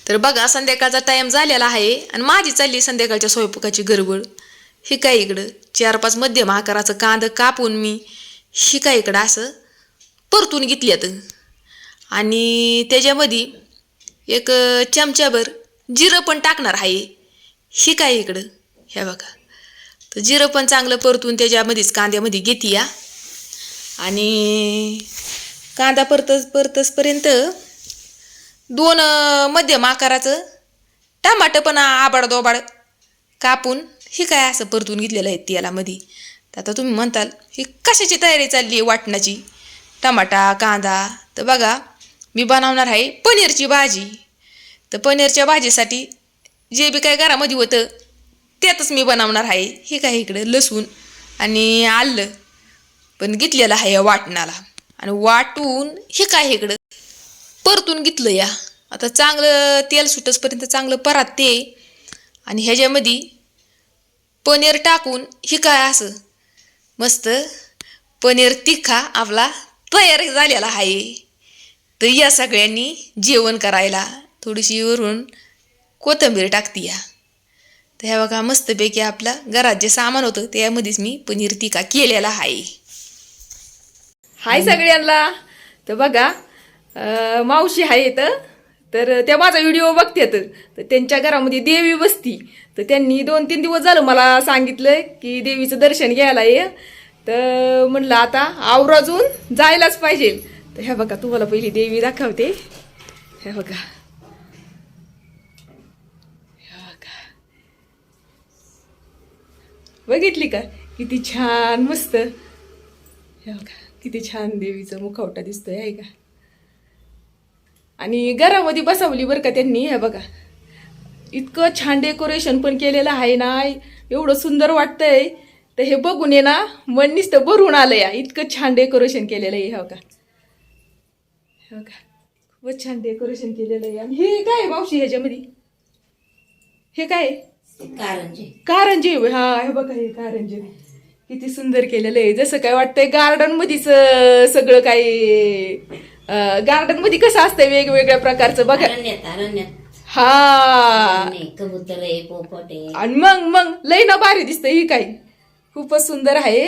तर बघा संध्याकाळचा टाइम झालेला आहे आणि माझी चालली संध्याकाळच्या स्वयंपाकाची गडबड. ही काय इकडं 4-5 मध्यम आकाराचं कांदा कापून मी ही काय इकडं असं परतून घेतल्यात आणि त्याच्यामध्ये एक चमचाभर जिरं पण टाकणार आहे. ही काय इकडं हे बघा. तर जिरं पण चांगलं परतून त्याच्यामध्येच कांद्यामध्ये घेते या आणि कांदा परतसपर्यंत 2 मध्यम आकाराचं टमाटं पण आबाडदोबाड कापून ही काय असं परतून घेतलेलं आहे तेलामध्ये. तर आता तुम्ही म्हणताल ही कशाची तयारी चालली आहे वाटणाची टमाटा कांदा. तर बघा मी बनवणार आहे पनीरची भाजी. तर पनीरच्या भाजीसाठी जे बी काय घरामध्ये होतं त्यातच मी बनवणार आहे. हे काय इकडं लसूण आणि आलं पण घेतलेलं आहे वाटणाला आणि वाटून हे काय इकडं परतून घेतलं या. आता चांगलं तेल सुटसपर्यंत चांगलं परातते आणि ह्याच्यामध्ये पनीर टाकून हे काय असं मस्त पनीर तिखा आपला तयार झालेला आहे. तर या सगळ्यांनी जेवण करायला थोडीशी वरून कोथिंबीर टाकते या. तर ह्या बघा मस्तपैकी आपला घरात जे सामान होतं त्यामध्येच मी पनीर तिखा केलेला आहे. हाय सगळ्यांना. तर बघा मावशी आहे तर त्या माझा व्हिडिओ बघतात. तर त्यांच्या घरामध्ये देवी बसती. तर त्यांनी 2-3 दिवस झालं मला सांगितलं की देवीचं दर्शन घ्यायला ये. तर म्हणलं आता आवराजून जायलाच पाहिजे. तर ह्या बघा तुम्हाला पहिली देवी दाखवते. ह्या बघा बघितली का किती छान मस्त. हे बघा किती छान देवीचा मुखवटा दिसतोय आहे का. आणि घरामध्ये बसवली बरं का त्यांनी. हे बघा इतकं छान डेकोरेशन पण केलेलं आहे ना. एवढं सुंदर वाटतंय. तर हे बघून ये ना मन नुसतं भरून आलं या. इतकं छान डेकोरेशन केलेलं आहे. हे बघा हे बघा खूपच छान डेकोरेशन केलेलं आहे. आणि हे काय मावशी ह्याच्यामध्ये हे काय कारंजे. हा हे बघा हे कारंजे किती सुंदर केलेलं आहे. जसं काय वाटतंय गार्डन मध्येच सगळं काही. गार्डन मध्ये कसं असतंय वेगवेगळ्या प्रकारचं बघा. हा कबूतर आहे पोपट आहे आणि मग लई ना भारी दिसतंय. ही काय खूपच सुंदर आहे.